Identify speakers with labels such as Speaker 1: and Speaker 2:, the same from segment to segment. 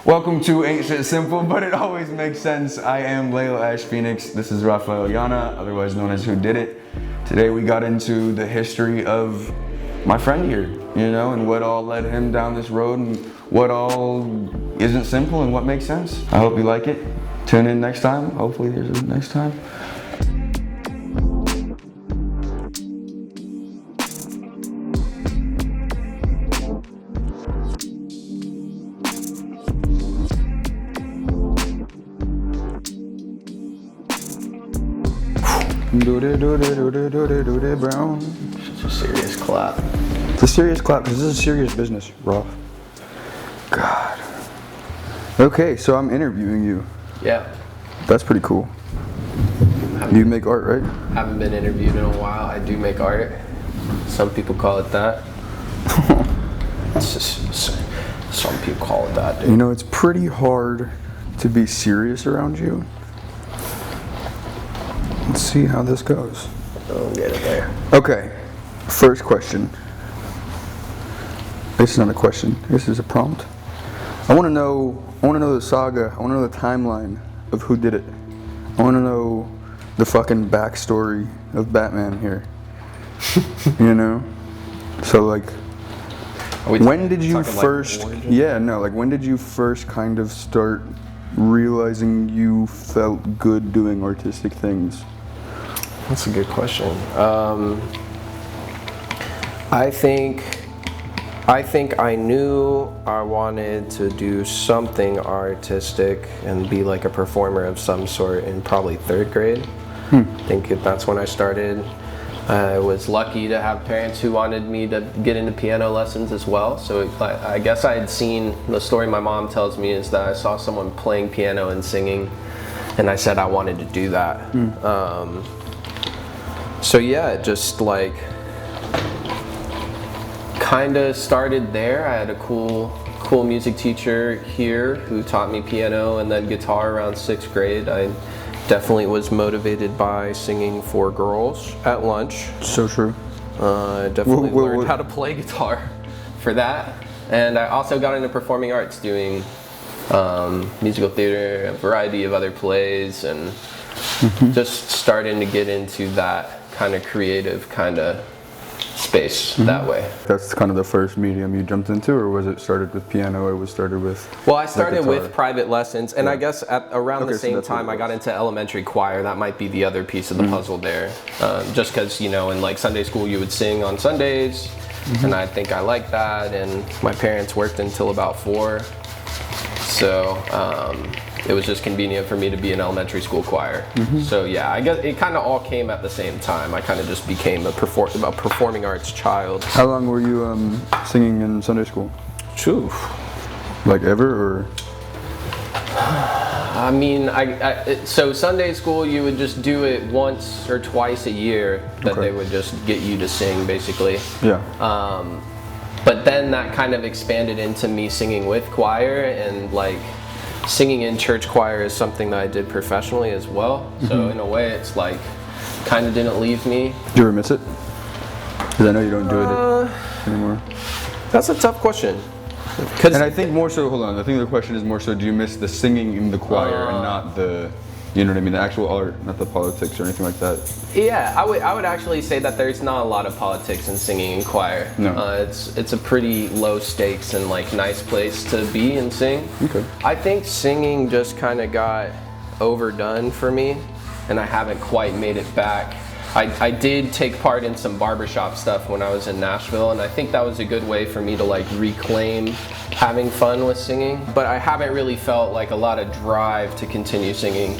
Speaker 1: Welcome to Ain't Shit Simple, but it always makes sense. I am Asch Phoenix. This is Raphael Llana, otherwise known as Who Did It. Today we got into the history of my friend here, you know, and what all led him down this road and what all isn't simple and what makes sense. I hope you like it. Tune in next time. Hopefully there's a next time. Brown.
Speaker 2: It's a serious clap.
Speaker 1: It's a serious clap because this is serious business, Rob. God. Okay, so I'm interviewing you.
Speaker 2: Yeah.
Speaker 1: That's pretty cool. You make art, right?
Speaker 2: Haven't been interviewed in a while. I do make art. Some people call it that. It's just, some people call it that, dude.
Speaker 1: You know, it's pretty hard to be serious around you. Let's see how this goes.
Speaker 2: I'll get it there.
Speaker 1: Okay, first question. This is not a question. This is a prompt. I want to know the saga. I want to know the timeline of who did it. I want to know the fucking backstory of Batman here. You know? So like, when did you first? When did you first kind of start realizing you felt good doing artistic things?
Speaker 2: That's a good question. I think I knew I wanted to do something artistic and be like a performer of some sort in probably 3rd grade. I think that's when I started. I was lucky to have parents who wanted me to get into piano lessons as well. So I guess I had seen, the story my mom tells me is that I saw someone playing piano and singing, and I said I wanted to do that. So yeah, it just like kind of started there. I had a cool music teacher here who taught me piano and then guitar around 6th grade. I definitely was motivated by singing for girls at lunch.
Speaker 1: So true.
Speaker 2: I definitely learned how to play guitar for that. And I also got into performing arts, doing musical theater, a variety of other plays, and just starting to get into that kind of creative kind of space that way.
Speaker 1: That's kind of the first medium you jumped into, or was it started with piano, or was started with?
Speaker 2: Well, I started with private lessons, and I guess around the same time I got into elementary choir. That might be the other piece of the puzzle there. Just because, you know, in like Sunday school you would sing on Sundays, and I think I liked that, and my parents worked until about 4. So it was just convenient for me to be in elementary school choir. So yeah, I guess it kind of all came at the same time. I kind of just became a performing arts child.
Speaker 1: How long were you singing in Sunday school?
Speaker 2: Phew.
Speaker 1: Like ever, or?
Speaker 2: I mean, so Sunday school you would just do it once or twice a year that they would just get you to sing, basically.
Speaker 1: Yeah.
Speaker 2: But then that kind of expanded into me singing with choir, and like singing in church choir is something that I did professionally as well. So in a way it's like kind of didn't leave me.
Speaker 1: Do you ever miss it? Because I know you don't do it anymore.
Speaker 2: That's a tough question.
Speaker 1: And I think more so, hold on, I think the question is more so, do you miss the singing in the choir and not the, you know what I mean, the actual art, not the politics or anything like that?
Speaker 2: Yeah, I would actually say that there's not a lot of politics in singing in choir.
Speaker 1: No.
Speaker 2: It's a pretty low stakes and like nice place to be and sing.
Speaker 1: Okay.
Speaker 2: I think singing just kind of got overdone for me, and I haven't quite made it back. I did take part in some barbershop stuff when I was in Nashville, and I think that was a good way for me to like reclaim having fun with singing. But I haven't really felt like a lot of drive to continue singing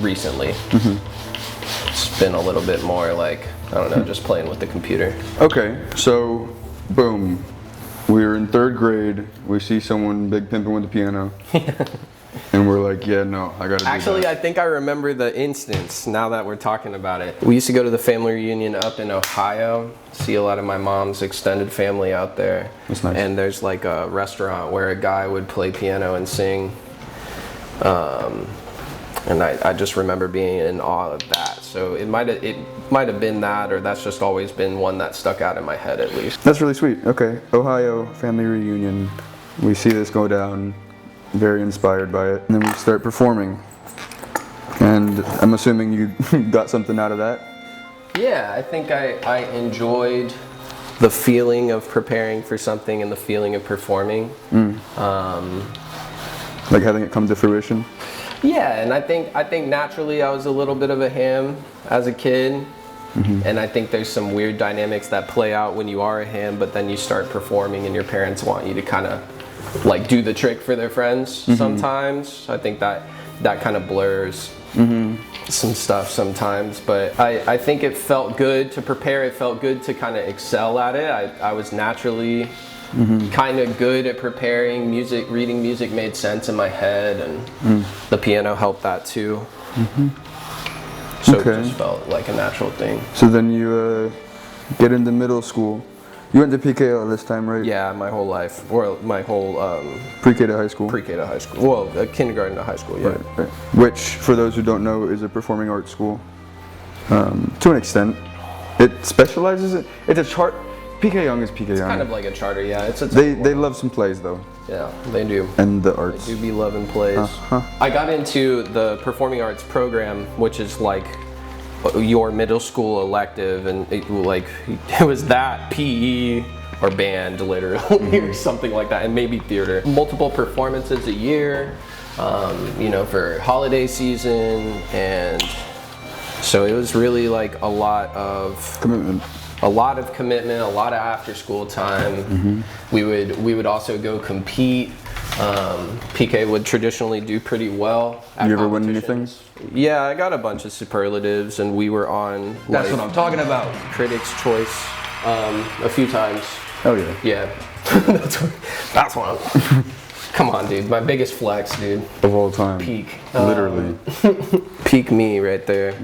Speaker 2: recently. It's been a little bit more like, I don't know, just playing with the computer.
Speaker 1: Okay, so boom, we're in 3rd grade, we see someone big pimping with the piano. And we're like, yeah, no, I gotta do
Speaker 2: Actually,
Speaker 1: that.
Speaker 2: I think I remember the instance now that we're talking about it. We used to go to the family reunion up in Ohio, see a lot of my mom's extended family out there.
Speaker 1: That's nice.
Speaker 2: And there's like a restaurant where a guy would play piano and sing. And I just remember being in awe of that. So it might have been that, or that's just always been one that stuck out in my head at least.
Speaker 1: That's really sweet. Okay, Ohio family reunion. We see this go down. very inspired by it. And then we start performing. And I'm assuming you got something out of that?
Speaker 2: Yeah, I think I enjoyed the feeling of preparing for something and the feeling of performing.
Speaker 1: Like having it come to fruition?
Speaker 2: Yeah, and I think naturally I was a little bit of a ham as a kid. And I think there's some weird dynamics that play out when you are a ham, but then you start performing and your parents want you to kind of like do the trick for their friends sometimes. I think that kind of blurs some stuff sometimes, but I think it felt good to prepare. It felt good to kind of excel at it. I was naturally kind of good at preparing. Reading music made sense in my head, and the piano helped that too. So it just felt like a natural thing.
Speaker 1: So then you get into middle school. You went to PKL this time, right?
Speaker 2: Yeah, my whole life, or my whole
Speaker 1: pre-K to high school.
Speaker 2: Pre-K to high school. Well, kindergarten to high school. Yeah.
Speaker 1: Right. Which, for those who don't know, is a performing arts school. To an extent, it specializes in. It's a chart. PK Young is PK Young.
Speaker 2: It's kind of like a charter. Yeah.
Speaker 1: They love some plays though.
Speaker 2: Yeah, they do.
Speaker 1: And the arts.
Speaker 2: They do be loving plays. I got into the performing arts program, which is like your middle school elective, and it was that PE or band literally or something like that, and maybe theater. Multiple performances a year, for holiday season, and so it was really like a lot of commitment, a lot of after school time. We would also go compete. PK would traditionally do pretty well at
Speaker 1: You ever win anything?
Speaker 2: Yeah, I got a bunch of superlatives, and we were on
Speaker 1: That's what I'm talking about.
Speaker 2: Critics' Choice a few times.
Speaker 1: Oh yeah.
Speaker 2: Yeah. That's one. Come on, dude. My biggest flex, dude.
Speaker 1: Of all time.
Speaker 2: Peak.
Speaker 1: Literally.
Speaker 2: Peak me right there.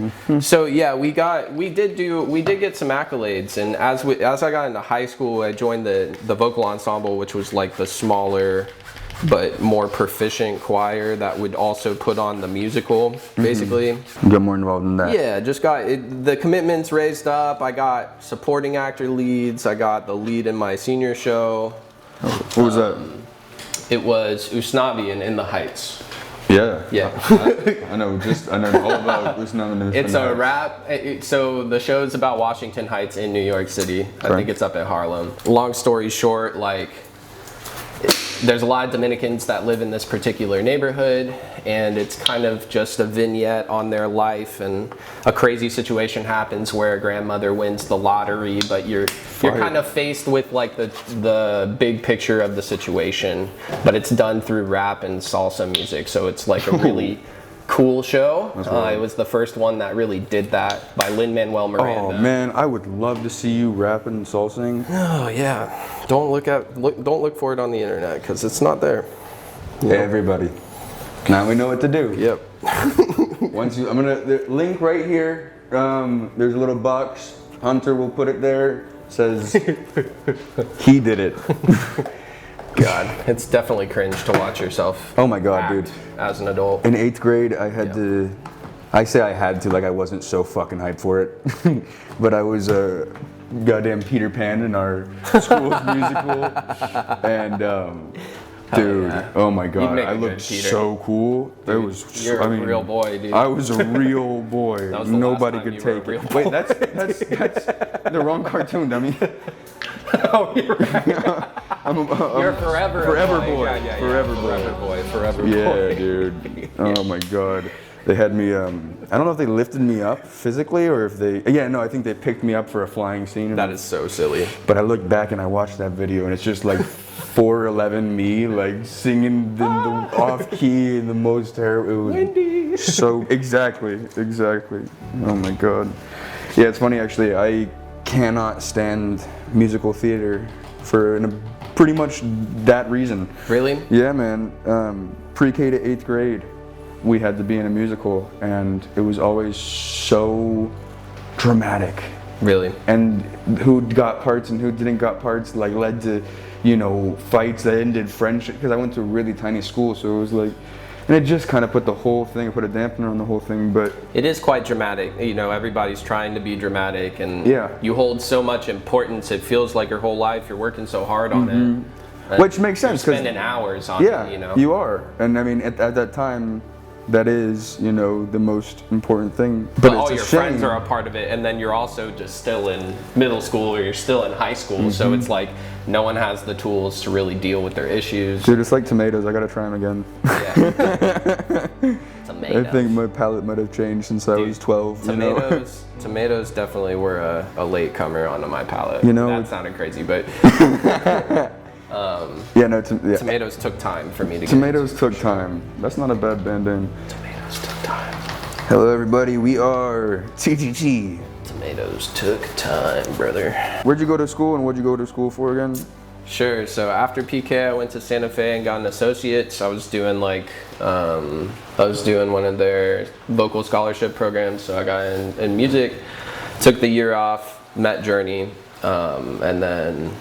Speaker 2: So yeah, we did get some accolades, and as I got into high school, I joined the vocal ensemble, which was like the smaller but more proficient choir that would also put on the musical, basically.
Speaker 1: You got more involved in that.
Speaker 2: Yeah, just got the commitments raised up. I got supporting actor leads. I got the lead in my senior show.
Speaker 1: What was that?
Speaker 2: It was Usnavi and In the Heights.
Speaker 1: Yeah.
Speaker 2: Yeah.
Speaker 1: I know all about Usnavi.
Speaker 2: It's a rap. So the show's about Washington Heights in New York City. I think it's up at Harlem. Long story short, there's a lot of Dominicans that live in this particular neighborhood, and it's kind of just a vignette on their life, and a crazy situation happens where a grandmother wins the lottery, but you're kind of faced with like the big picture of the situation, but it's done through rap and salsa music, so it's like a really cool show. It was the first one that really did that, by Lin-Manuel Miranda.
Speaker 1: Oh man, I would love to see you rapping and salsing.
Speaker 2: Oh yeah. Don't look for it on the internet, because it's not there.
Speaker 1: Yeah. Everybody. Now we know what to do.
Speaker 2: Yep.
Speaker 1: I'm gonna link right here. There's a little box. Hunter will put it there. It says he did it.
Speaker 2: God, it's definitely cringe to watch yourself.
Speaker 1: Oh my God, dude.
Speaker 2: As an adult.
Speaker 1: In 8th grade, I had to. I say I had to, like I wasn't so fucking hyped for it, but I was a goddamn Peter Pan in our school's musical, and dude, oh my God, I looked so cool.
Speaker 2: Dude, you're a real boy, dude.
Speaker 1: I was a real boy. Nobody could take it. Wait, that's the wrong cartoon, dummy.
Speaker 2: Oh, you're right. You're forever
Speaker 1: boy.
Speaker 2: Yeah, forever boy.
Speaker 1: Yeah, dude. Oh my God. They had me, I don't know if they lifted me up physically or if I think they picked me up for a flying scene.
Speaker 2: That is so silly.
Speaker 1: But I look back and I watch that video, and it's just like 4'11" me, like singing the off key and the most terrible. It was
Speaker 2: Wendy.
Speaker 1: So, exactly. Oh my God. Yeah, it's funny actually, I cannot stand musical theater for pretty much that reason.
Speaker 2: Really?
Speaker 1: Yeah, man. Pre-K to 8th grade. We had to be in a musical, and it was always so dramatic.
Speaker 2: Really?
Speaker 1: And who got parts and who didn't got parts led to, fights that ended friendship. Because I went to a really tiny school, so it was like, and it just kind of put a dampener on the whole thing. But
Speaker 2: it is quite dramatic. Everybody's trying to be dramatic, and
Speaker 1: yeah,
Speaker 2: you hold so much importance. It feels like your whole life you're working so hard on it.
Speaker 1: Which makes sense.
Speaker 2: You're spending hours on
Speaker 1: yeah,
Speaker 2: it, you know?
Speaker 1: you are. And I mean, at that time, that is, you know, the most important thing. But
Speaker 2: all
Speaker 1: it's a
Speaker 2: your
Speaker 1: shame.
Speaker 2: friends are a part of it, and then you're also just still in middle school or you're still in high school, so it's like no one has the tools to really deal with their issues.
Speaker 1: Dude, it's like tomatoes. I gotta try them again.
Speaker 2: Yeah. Tomatoes.
Speaker 1: I think my palate might have changed since I was 12.
Speaker 2: Tomatoes definitely were a late comer onto my palate.
Speaker 1: You know,
Speaker 2: that sounded crazy, but
Speaker 1: yeah, no,
Speaker 2: tomatoes took time for me to
Speaker 1: Tomatoes took time. That's not a bad band name.
Speaker 2: Tomatoes took time.
Speaker 1: Hello, everybody. We are TTT.
Speaker 2: Tomatoes took time, brother.
Speaker 1: Where'd you go to school, and what'd you go to school for again?
Speaker 2: Sure. So after PK, I went to Santa Fe and got an associate's. I was doing one of their local scholarship programs. So I got in music, took the year off, met Journey, and then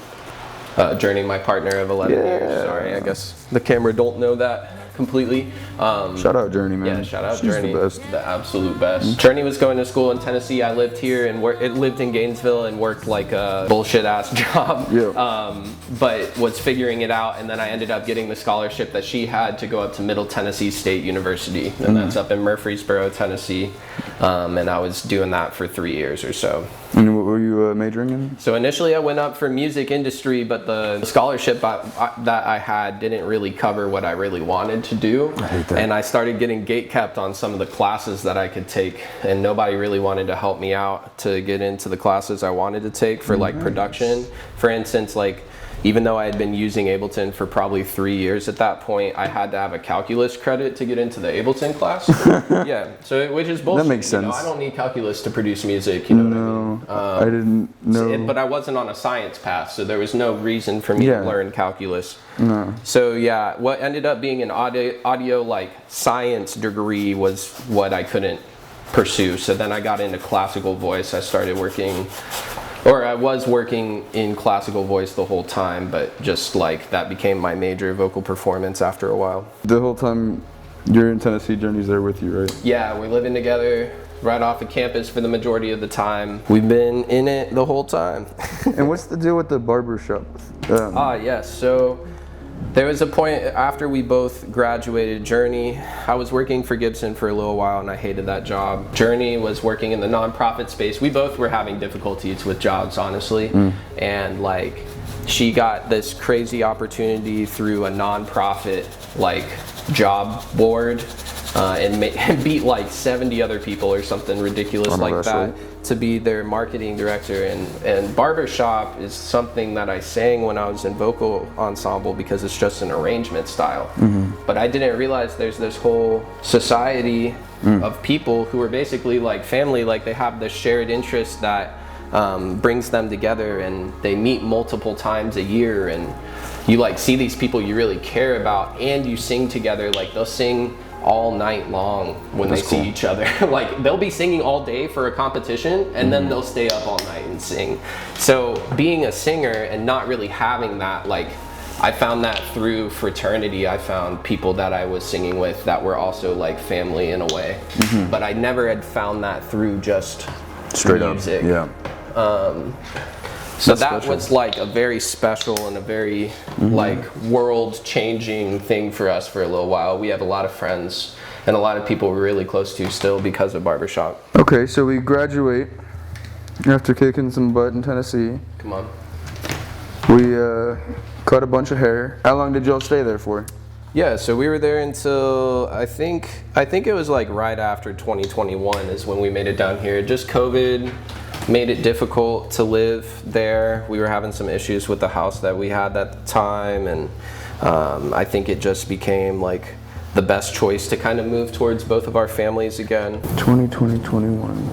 Speaker 2: Journey, my partner of 11 years. Sorry, I guess the camera don't know that completely.
Speaker 1: Shout out Journey, man.
Speaker 2: Yeah, shout out
Speaker 1: She's
Speaker 2: Journey.
Speaker 1: the best.
Speaker 2: The absolute best. Journey was going to school in Tennessee. I lived here and lived in Gainesville and worked like a bullshit ass job.
Speaker 1: Yeah.
Speaker 2: But was figuring it out, and then I ended up getting the scholarship that she had to go up to Middle Tennessee State University, and that's up in Murfreesboro, Tennessee. And I was doing that for 3 years or so.
Speaker 1: And what were you majoring in?
Speaker 2: So initially I went up for music industry, but the scholarship that I had didn't really cover what I really wanted to do.
Speaker 1: I hate that.
Speaker 2: And I started getting gatekept on some of the classes that I could take, and nobody really wanted to help me out to get into the classes I wanted to take for like production. For instance, like even though I had been using Ableton for probably 3 years at that point, I had to have a calculus credit to get into the Ableton class. Yeah, so which is bullshit.
Speaker 1: That makes sense.
Speaker 2: You know, I don't need calculus to produce music, you know what I mean?
Speaker 1: I didn't know.
Speaker 2: But I wasn't on a science path, so there was no reason for me to learn calculus.
Speaker 1: No.
Speaker 2: So yeah, what ended up being an audio like science degree was what I couldn't pursue. So then I got into classical voice. I started working, or I was working in classical voice the whole time, but just like that became my major vocal performance after a while.
Speaker 1: The whole time you're in Tennessee, Journey's there with you, right?
Speaker 2: Yeah, we're living together right off the campus for the majority of the time. We've been in it the whole time.
Speaker 1: And what's the deal with the barber shop?
Speaker 2: Yes. So there was a point after we both graduated Journey, I was working for Gibson for a little while and I hated that job. Journey was working in the nonprofit space. We both were having difficulties with jobs, honestly. And like, she got this crazy opportunity through a nonprofit like job board and beat like 70 other people or something ridiculous like that to be their marketing director. And barbershop is something that I sang when I was in vocal ensemble because it's just an arrangement style. But I didn't realize there's this whole society of people who are basically like family, like they have this shared interest that brings them together, and they meet multiple times a year, and you like see these people you really care about, and you sing together. Like they'll sing all night long when they see each other. Like they'll be singing all day for a competition, and then they'll stay up all night and sing. So being a singer and not really having that, like I found that through fraternity. I found people that I was singing with that were also like family in a way. But I never had found that through just
Speaker 1: straight
Speaker 2: music.
Speaker 1: up. Yeah.
Speaker 2: So that was like a very special and a very like world-changing thing for us for a little while. We have a lot of friends and a lot of people we're really close to still because of barbershop.
Speaker 1: Okay, so we graduate after kicking some butt in Tennessee.
Speaker 2: Come on.
Speaker 1: We cut a bunch of hair. How long did y'all stay there for?
Speaker 2: Yeah, so we were there until I think it was like right after 2021 is when we made it down here. Just COVID made it difficult to live there. We were having some issues with the house that we had at the time, and I think it just became like the best choice to kind of move towards both of our families again.
Speaker 1: 2021.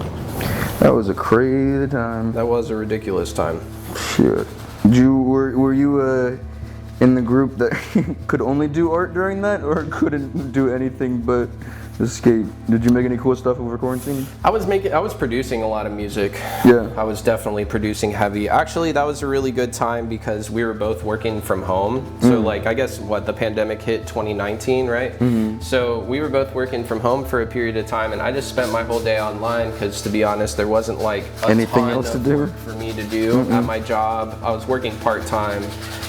Speaker 1: That was a crazy time.
Speaker 2: That was a ridiculous time.
Speaker 1: Shit. Were you in the group that could only do art during that, or couldn't do anything but Just skate. Did you make any cool stuff over quarantine?
Speaker 2: I was producing a lot of music.
Speaker 1: Yeah.
Speaker 2: I was definitely producing heavy. Actually, that was a really good time because we were both working from home. So like, I guess the pandemic hit 2019, right? So we were both working from home for a period of time, and I just spent my whole day online because, to be honest, there wasn't like
Speaker 1: anything
Speaker 2: ton
Speaker 1: else to
Speaker 2: of
Speaker 1: do
Speaker 2: work for me to do at my job. I was working part-time,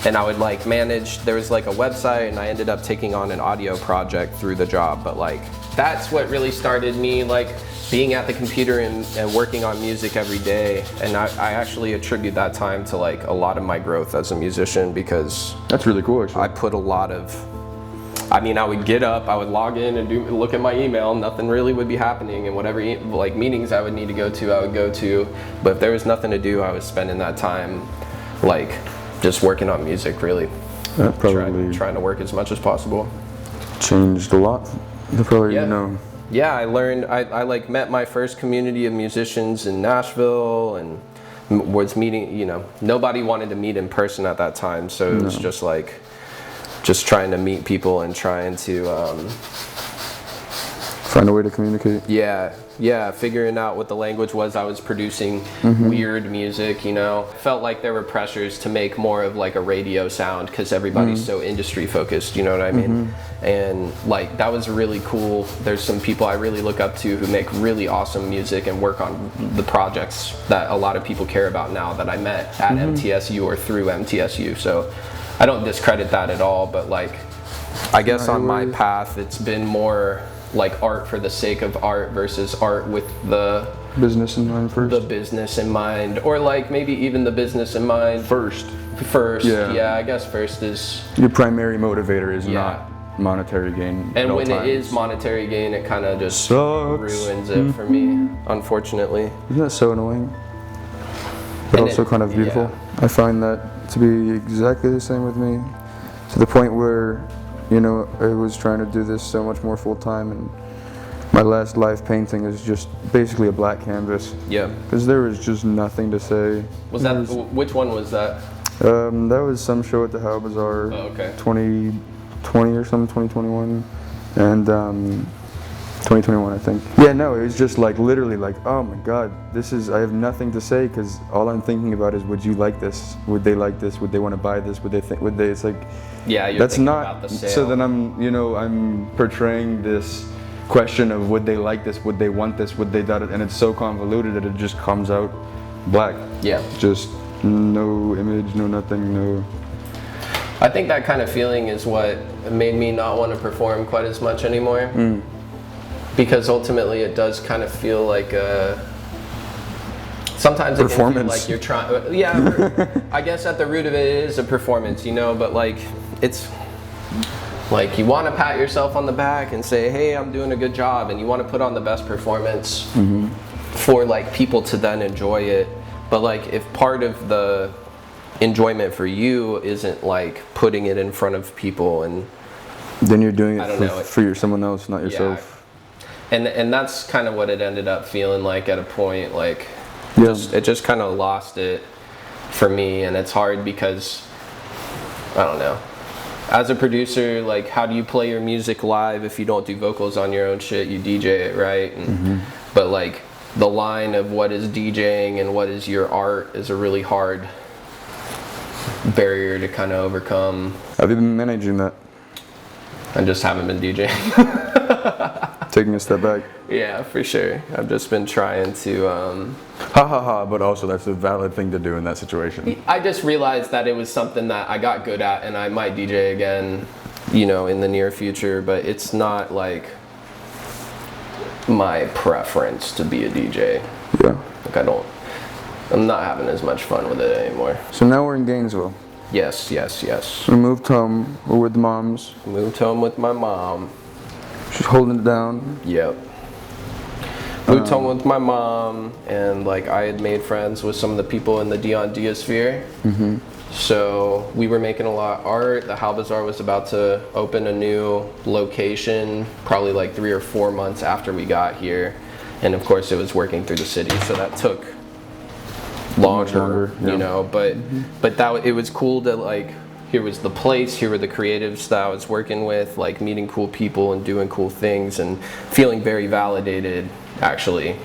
Speaker 2: and I would like manage, there was like a website, and I ended up taking on an audio project through the job. But like, that's what really started me like being at the computer and working on music every day. And I actually attribute that time to like a lot of my growth as a musician, because
Speaker 1: That's really cool, actually.
Speaker 2: I put a lot of, I mean, I would get up, I would log in and look at my email, nothing really would be happening, and whatever like meetings I would need to go to, I would go to. But if there was nothing to do, I was spending that time like just working on music, really.
Speaker 1: That probably
Speaker 2: Trying to work as much as possible.
Speaker 1: changed a lot. Probably,
Speaker 2: Yeah.
Speaker 1: you know.
Speaker 2: Yeah, I learned, I like met my first community of musicians in Nashville, and was meeting, you know, nobody wanted to meet in person at that time. So it was just like, just trying to meet people and trying to,
Speaker 1: Find a way to communicate.
Speaker 2: yeah, figuring out what the language was. I was producing weird music, you know. Felt like there were pressures to make more of like a radio sound because everybody's so industry focused, you know what I mean? And like, that was really cool. There's some people I really look up to who make really awesome music and work on the projects that a lot of people care about now that I met at MTSU or through MTSU. So I don't discredit that at all, but like, I guess on my path, it's been more like art for the sake of art versus art with the
Speaker 1: Business in mind first.
Speaker 2: the business in mind, or like maybe even the business in mind
Speaker 1: First.
Speaker 2: Yeah, I guess first is,
Speaker 1: Your primary motivator is
Speaker 2: Yeah.
Speaker 1: not monetary gain.
Speaker 2: and
Speaker 1: at all
Speaker 2: when
Speaker 1: times.
Speaker 2: it is monetary gain, it kind of just
Speaker 1: Sucks.
Speaker 2: ruins it for me, unfortunately.
Speaker 1: Isn't that so annoying? But
Speaker 2: And
Speaker 1: also kind of beautiful. I find that to be exactly the same with me. To the point where, you know, I was trying to do this so much more full time, and my last live painting is just basically a black canvas.
Speaker 2: Yeah.
Speaker 1: Because there was just nothing to say.
Speaker 2: Was that, which one was that?
Speaker 1: That was some show at the How Bazaar.
Speaker 2: Oh, okay.
Speaker 1: 2020 or something, 2021. And 2021, I think. Yeah, no, it was just like literally like, oh my God, I have nothing to say, because all I'm thinking about is, would you like this? Would they like this? Would they want to buy this? It's like,
Speaker 2: Yeah, you're
Speaker 1: that's
Speaker 2: thinking
Speaker 1: not,
Speaker 2: about the sale.
Speaker 1: so then I'm portraying this question of, would they like this? Would they want this? Would they doubt it? And it's so convoluted that it just comes out black.
Speaker 2: Yeah.
Speaker 1: Just no image, no nothing, no.
Speaker 2: I think that kind of feeling is what made me not want to perform quite as much anymore. Because ultimately it does kind of feel like sometimes it can feel
Speaker 1: Performance.
Speaker 2: like you're trying, yeah, I guess at the root of it is a performance, you know, but like, it's like you want to pat yourself on the back and say, hey, I'm doing a good job, and you want to put on the best performance for like people to then enjoy it. But like, if part of the enjoyment for you isn't like putting it in front of people, and
Speaker 1: Then you're doing
Speaker 2: I don't
Speaker 1: it
Speaker 2: know.
Speaker 1: for someone else, not yourself.
Speaker 2: and that's kind of what it ended up feeling like at a point. Like,
Speaker 1: Yeah.
Speaker 2: it just kind of lost it for me, and it's hard because I don't know. As a producer, like, how do you play your music live if you don't do vocals on your own shit? You DJ it, right? And, but like, the line of what is DJing and what is your art is a really hard barrier to kind of overcome.
Speaker 1: Have you been managing that?
Speaker 2: I just haven't been DJing.
Speaker 1: Taking a step back.
Speaker 2: Yeah, for sure. I've just been trying to.
Speaker 1: Ha ha ha, but also that's a valid thing to do in that situation.
Speaker 2: I just realized that it was something that I got good at, and I might DJ again, you know, in the near future, but it's not like my preference to be a DJ.
Speaker 1: Yeah.
Speaker 2: Like, I'm not having as much fun with it anymore.
Speaker 1: So now we're in Gainesville.
Speaker 2: Yes.
Speaker 1: We moved home. We're with moms.
Speaker 2: Moved home with my mom.
Speaker 1: She's holding it down.
Speaker 2: Yep. Moved home with my mom, and like, I had made friends with some of the people in the Dion Diasphere. So we were making a lot of art. The How Bazaar was about to open a new location, probably like 3 or 4 months after we got here. And of course it was working through the city, so that took longer,
Speaker 1: yeah.
Speaker 2: you know, but it was cool to like here was the place, here were the creatives that I was working with, like meeting cool people and doing cool things and feeling very validated actually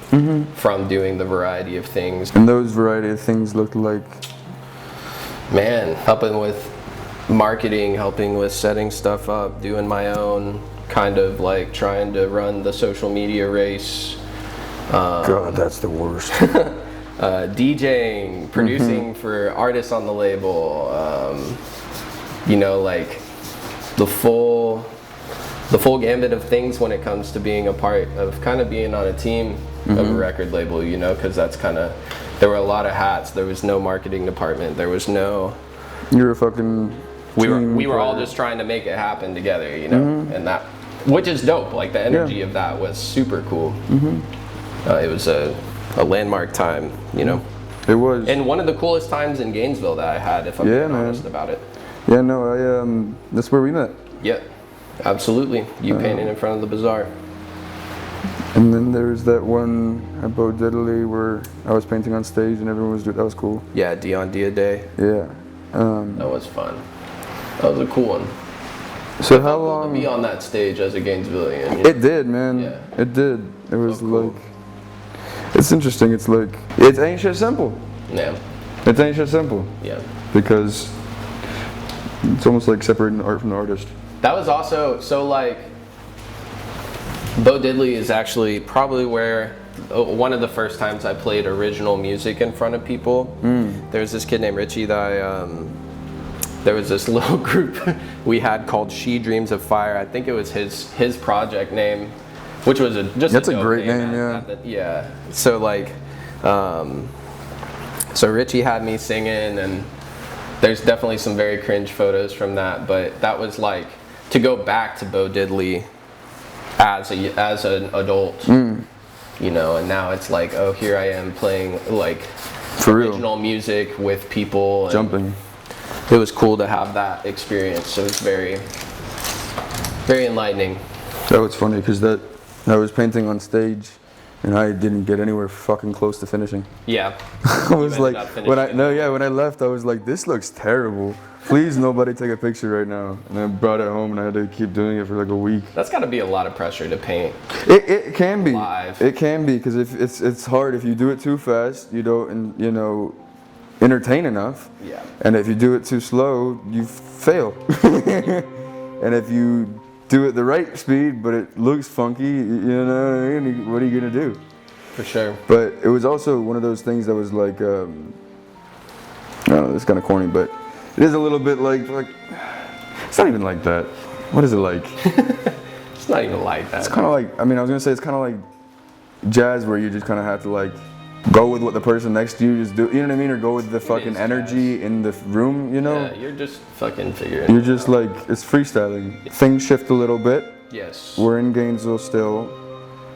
Speaker 2: from doing the variety of things.
Speaker 1: And those variety of things looked like?
Speaker 2: Man, helping with marketing, helping with setting stuff up, doing my own kind of like trying to run the social media race.
Speaker 1: God, that's the worst.
Speaker 2: DJing, producing for artists on the label, you know, like the full gambit of things when it comes to being a part of kind of being on a team of a record label, you know, because that's kind of, there were a lot of hats. There was no marketing department. There was no.
Speaker 1: You're a fucking.
Speaker 2: We were all just trying to make it happen together, you know, and that, which is dope. Like the energy of that was super cool. It was a landmark time, you know.
Speaker 1: It was.
Speaker 2: And one of the coolest times in Gainesville that I had, if I'm being honest about it.
Speaker 1: Yeah, no, that's where we met.
Speaker 2: Yeah, absolutely. You painted in front of the bazaar.
Speaker 1: And then there's that one at WhoDidIt where I was painting on stage and everyone was doing, that was cool.
Speaker 2: Yeah, Dion Dia Day.
Speaker 1: Yeah.
Speaker 2: That was fun. That was a cool one.
Speaker 1: So how long?
Speaker 2: To be on that stage as a Gainesvillian. You know?
Speaker 1: It did, man.
Speaker 2: Yeah.
Speaker 1: It did. It was
Speaker 2: cool.
Speaker 1: like, it's interesting. It's like, it ain't shit simple.
Speaker 2: Yeah.
Speaker 1: It ain't shit simple.
Speaker 2: Yeah.
Speaker 1: Because it's almost like separating the art from the artist.
Speaker 2: That was also, so like, WhoDidIt is actually probably where one of the first times I played original music in front of people. There was this kid named Richie that there was this little group we had called She Dreams of Fire. I think it was his project name, which was
Speaker 1: That's a great name,
Speaker 2: yeah. So like, so Richie had me singing, and there's definitely some very cringe photos from that, but that was like, to go back to WhoDidIt as an adult, you know, and now it's like, oh, here I am playing like
Speaker 1: For
Speaker 2: original
Speaker 1: real.
Speaker 2: music with people.
Speaker 1: Jumping.
Speaker 2: It was cool to have that experience. So it's very, very enlightening.
Speaker 1: That was funny because I was painting on stage and I didn't get anywhere fucking close to finishing.
Speaker 2: Yeah.
Speaker 1: I was like, when I left, I was like, this looks terrible. Please, nobody take a picture right now. And I brought it home and I had to keep doing it for like a week.
Speaker 2: That's got to be a lot of pressure to paint.
Speaker 1: It can be.
Speaker 2: Live.
Speaker 1: It can be because if it's hard if you do it too fast. You don't, you know, entertain enough.
Speaker 2: Yeah.
Speaker 1: And if you do it too slow, you fail. And if you do it the right speed, but it looks funky, you know what I mean? What are you gonna do?
Speaker 2: For sure.
Speaker 1: But it was also one of those things that was like, I don't know, it's kind of corny, but it is a little bit like, it's not even like that. What is it like?
Speaker 2: It's not even like that.
Speaker 1: It's kind of like, I mean, I was gonna say it's kind of like jazz where you just kind of have to like go with what the person next to you just do, you know what I mean? Or go with the fucking energy in the room, you know?
Speaker 2: Yeah, you're just fucking figuring
Speaker 1: You're
Speaker 2: it
Speaker 1: just
Speaker 2: out.
Speaker 1: like, it's freestyling. Things shift a little bit.
Speaker 2: Yes.
Speaker 1: We're in Gainesville still.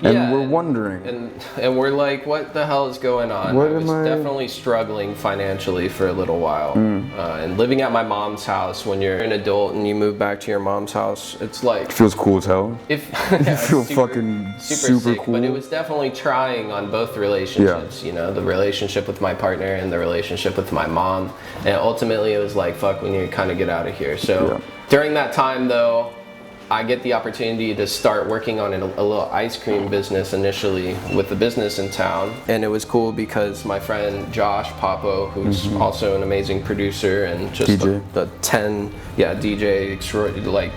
Speaker 1: And we're wondering.
Speaker 2: And we're like, what the hell is going on? I was definitely struggling financially for a little while. And living at my mom's house, when you're an adult and you move back to your mom's house, it's like...
Speaker 1: It feels cool as hell.
Speaker 2: You
Speaker 1: feel fucking super
Speaker 2: sick,
Speaker 1: cool.
Speaker 2: But it was definitely trying on both relationships, you know, the relationship with my partner and the relationship with my mom. And ultimately it was like, fuck, we need to kind of get out of here. So during that time though, I get the opportunity to start working on a little ice cream business initially with the business in town. And it was cool because my friend Josh Popo, who's also an amazing producer and just
Speaker 1: DJ.
Speaker 2: DJ, like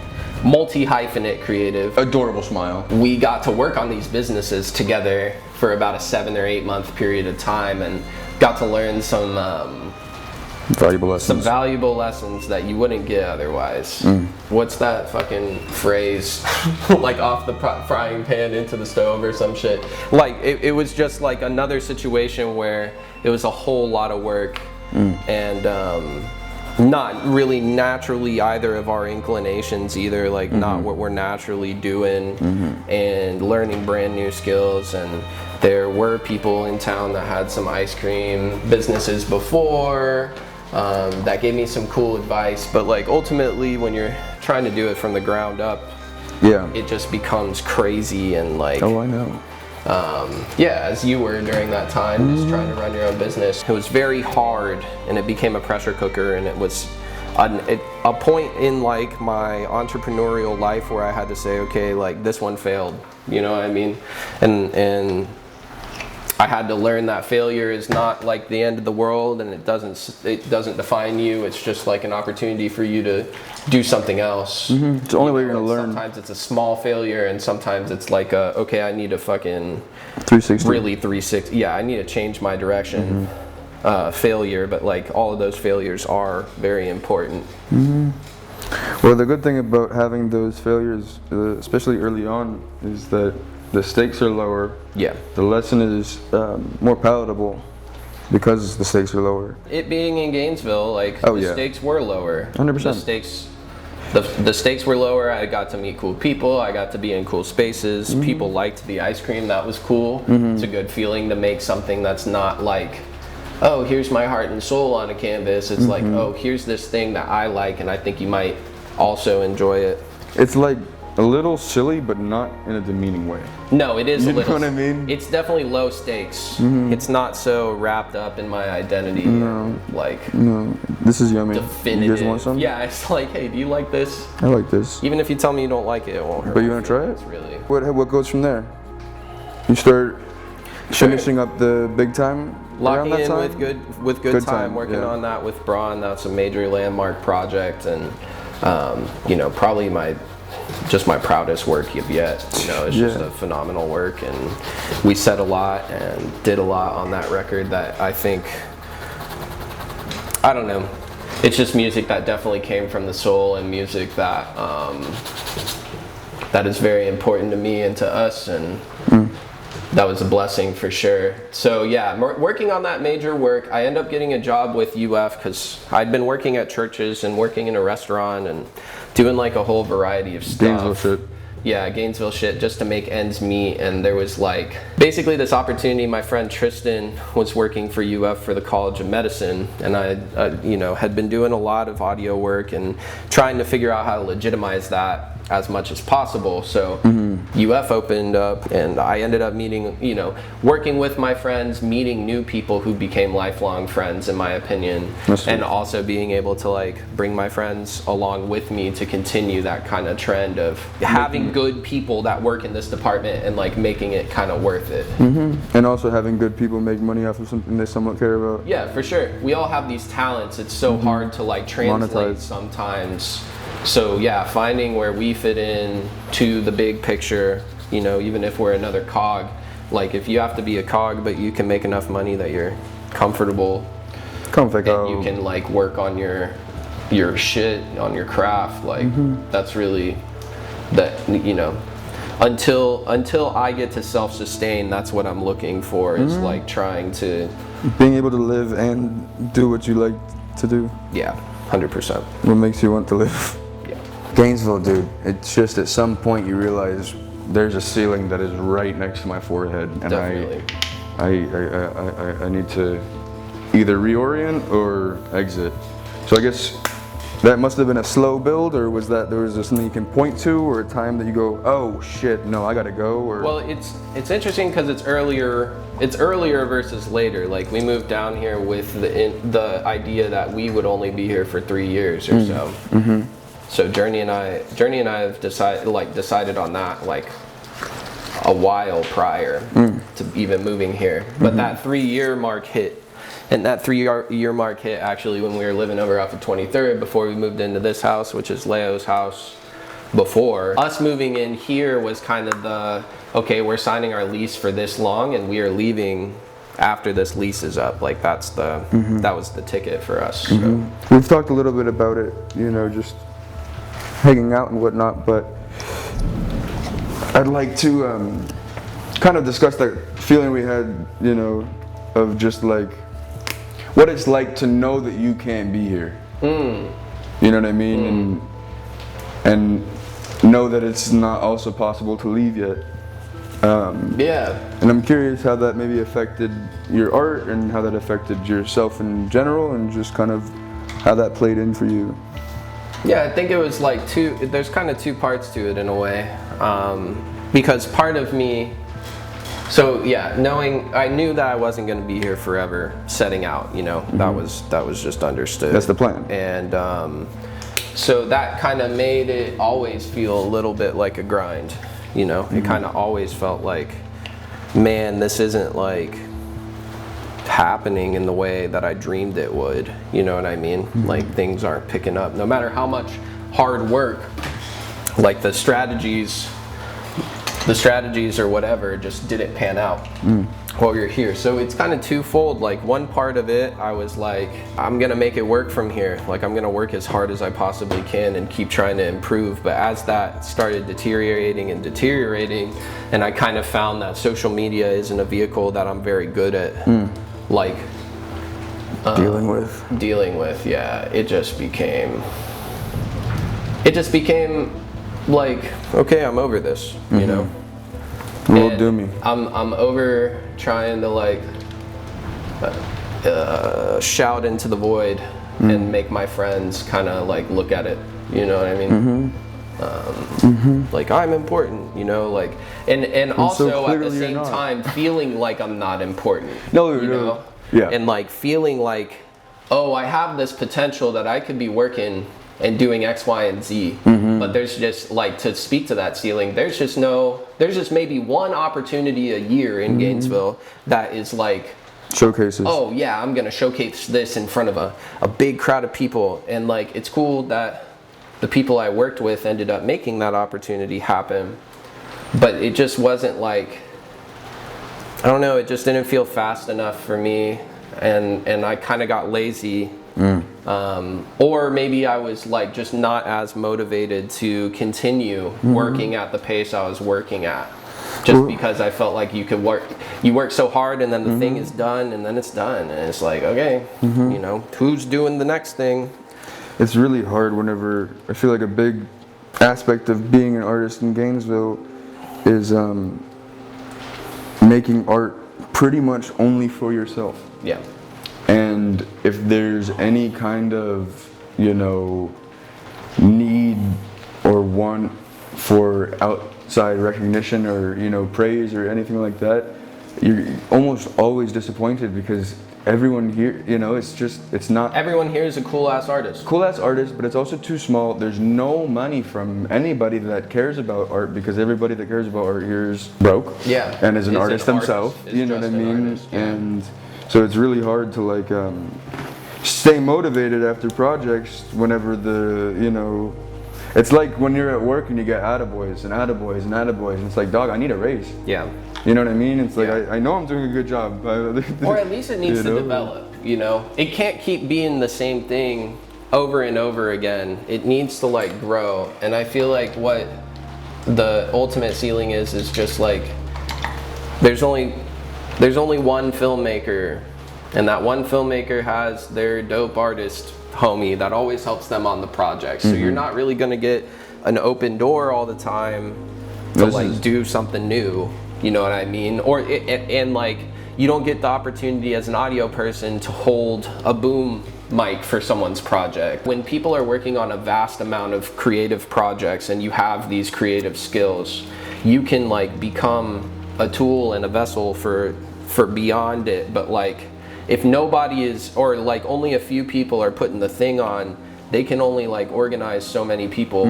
Speaker 2: multi-hyphenate creative.
Speaker 1: Adorable smile.
Speaker 2: We got to work on these businesses together for about a 7 or 8 month period of time and got to learn some valuable lessons that you wouldn't get otherwise. What's that fucking phrase? Like off the frying pan into the stove or some shit. Like it was just like another situation where it was a whole lot of work and not really naturally either of our inclinations either, like not what we're naturally doing and learning brand new skills. And there were people in town that had some ice cream businesses before. That gave me some cool advice, but like ultimately when you're trying to do it from the ground up, it just becomes crazy and like,
Speaker 1: oh, I know.
Speaker 2: as you were during that time, just trying to run your own business. It was very hard and it became a pressure cooker, and it was a point in like my entrepreneurial life where I had to say, okay, like this one failed, you know what I mean? And I had to learn that failure is not like the end of the world, and it doesn't define you. It's just like an opportunity for you to do something else.
Speaker 1: It's the only way you're gonna learn.
Speaker 2: Sometimes it's a small failure, and sometimes it's like okay, I need to fucking
Speaker 1: 360.
Speaker 2: really 360. Yeah, I need to change my direction. Failure, but like all of those failures are very important.
Speaker 1: Well, the good thing about having those failures, especially early on, is that the stakes are lower.
Speaker 2: Yeah.
Speaker 1: The lesson is more palatable because the stakes are lower.
Speaker 2: It being in Gainesville, like the stakes were lower.
Speaker 1: 100%.
Speaker 2: The stakes were lower. I got to meet cool people. I got to be in cool spaces. People liked the ice cream. That was cool. It's a good feeling to make something that's not like, oh, here's my heart and soul on a canvas. It's like, oh, here's this thing that I like, and I think you might also enjoy it.
Speaker 1: It's like a little silly, but not in a demeaning way.
Speaker 2: No, it is a little.
Speaker 1: You know what I mean?
Speaker 2: It's definitely low stakes. It's not so wrapped up in my identity. No. Like.
Speaker 1: No, this is yummy.
Speaker 2: Definitive.
Speaker 1: You guys want some?
Speaker 2: Yeah, it's like, hey, do you like this?
Speaker 1: I like this.
Speaker 2: Even if you tell me you don't like it, it won't hurt.
Speaker 1: But you want to try it?
Speaker 2: Really.
Speaker 1: What goes from there? You start finishing up the big time.
Speaker 2: Locking in with good time. Working on that with Braun. That's a major landmark project, and you know, probably my proudest work yet. You know, it's just a phenomenal work, and we said a lot and did a lot on that record that I think, I don't know, it's just music that definitely came from the soul, and music that that is very important to me and to us, and that was a blessing for sure. So yeah, working on that major work, I ended up getting a job with UF because I'd been working at churches and working in a restaurant and doing like a whole variety of stuff.
Speaker 1: Gainesville shit.
Speaker 2: Yeah, Gainesville shit, just to make ends meet. And there was like basically this opportunity. My friend Tristan was working for UF for the College of Medicine, and I you know, had been doing a lot of audio work and trying to figure out how to legitimize that as much as possible. So UF opened up, and I ended up meeting, you know, working with my friends, meeting new people who became lifelong friends, in my opinion, and also being able to like bring my friends along with me to continue that kind of trend of having good people that work in this department and like making it kind of worth it.
Speaker 1: And also having good people make money off of something they somewhat care about.
Speaker 2: Yeah, for sure. We all have these talents. It's so hard to like translate sometimes. So yeah, finding where we fit in to the big picture, you know, even if we're another cog, like if you have to be a cog but you can make enough money that you're comfortable and you can like work on your shit, on your craft, like that's really that, you know, until I get to self-sustain, that's what I'm looking for, is like trying to
Speaker 1: being able to live and do what you like to do.
Speaker 2: Yeah, 100%.
Speaker 1: What makes you want to live? Gainesville, dude, it's just at some point you realize there's a ceiling that is right next to my forehead, and
Speaker 2: Definitely.
Speaker 1: I need to either reorient or exit. So I guess that must have been a slow build, or was that there was something you can point to, or a time that you go, oh shit, no, I gotta go? Or
Speaker 2: well, it's interesting because it's earlier versus later. Like we moved down here with the idea that we would only be here for 3 years or so. So Journey and I have decided on that like a while prior to even moving here. But that 3-year mark hit, and that 3-year mark hit actually when we were living over off of 23rd before we moved into this house, which is Leo's house. Before us moving in here was kind of the, okay, we're signing our lease for this long and we are leaving after this lease is up. Like that's the that was the ticket for us. So.
Speaker 1: We've talked a little bit about it, you know, just hanging out and whatnot, but I'd like to kind of discuss that feeling we had, you know, of just like what it's like to know that you can't be here. You know what I mean? And know that it's not also possible to leave yet.
Speaker 2: Yeah.
Speaker 1: And I'm curious how that maybe affected your art and how that affected yourself in general, and just kind of how that played in for you.
Speaker 2: Yeah, I think it was like there's kind of two parts to it in a way. Because part of me, So yeah, I knew that I wasn't going to be here forever. Setting out, that was just understood.
Speaker 1: That's the plan.
Speaker 2: And so that kind of made it always feel a little bit like a grind. It kind of always felt like, man, this isn't like happening in the way that I dreamed it would. You know what I mean? Like things aren't picking up. No matter how much hard work, like the strategies or whatever just didn't pan out while you're here. So it's kind of twofold. Like one part of it, I was like, I'm gonna make it work from here. Like I'm gonna work as hard as I possibly can and keep trying to improve. But as that started deteriorating, and I kind of found that social media isn't a vehicle that I'm very good at, like
Speaker 1: dealing with.
Speaker 2: Yeah, it just became like, okay, I'm over this,
Speaker 1: Will do me.
Speaker 2: I'm over trying to like shout into the void and make my friends kind of like look at it. You know what I mean? Like I'm important, like, and also
Speaker 1: so
Speaker 2: at the
Speaker 1: clearly
Speaker 2: same
Speaker 1: you're not.
Speaker 2: time feeling like I'm not important.
Speaker 1: No,
Speaker 2: you know?
Speaker 1: Yeah.
Speaker 2: And like feeling like, oh, I have this potential that I could be working and doing X, Y, and Z. But there's just like, to speak to that ceiling, there's just maybe one opportunity a year in Gainesville that is like,
Speaker 1: showcases.
Speaker 2: oh yeah, I'm gonna showcase this in front of a big crowd of people. And like, it's cool that the people I worked with ended up making that opportunity happen. But it just wasn't like, I don't know, it just didn't feel fast enough for me. And I kind of got lazy. Or maybe I was like just not as motivated to continue working at the pace I was working at, just because I felt like you work so hard and then the thing is done and then it's done and it's like, okay, who's doing the next thing?
Speaker 1: It's really hard whenever, I feel like a big aspect of being an artist in Gainesville is making art pretty much only for yourself.
Speaker 2: Yeah.
Speaker 1: And if there's any kind of, need or want for outside recognition or, praise or anything like that, you're almost always disappointed because everyone here, it's not...
Speaker 2: Everyone here is a cool-ass artist.
Speaker 1: Cool-ass artist, but it's also too small. There's no money from anybody that cares about art because everybody that cares about art here is broke.
Speaker 2: Yeah.
Speaker 1: And is an artist themselves. You know what I mean?
Speaker 2: Artist, yeah.
Speaker 1: And so it's really hard to like stay motivated after projects whenever it's like when you're at work and you get attaboys and attaboys and attaboys and it's like, dog, I need a raise.
Speaker 2: Yeah.
Speaker 1: You know what I mean? It's like,
Speaker 2: Yeah.
Speaker 1: I know I'm doing a good job.
Speaker 2: Or at least it needs to develop, It can't keep being the same thing over and over again. It needs to like grow. And I feel like what the ultimate ceiling is just like, there's only one filmmaker, and that one filmmaker has their dope artist homie that always helps them on the project. So you're not really gonna get an open door all the time to do something new. You know what I mean? And like, you don't get the opportunity as an audio person to hold a boom mic for someone's project. When people are working on a vast amount of creative projects and you have these creative skills, you can like become a tool and a vessel for beyond it. But like, if nobody is, or like only a few people are putting the thing on, they can only like organize so many people.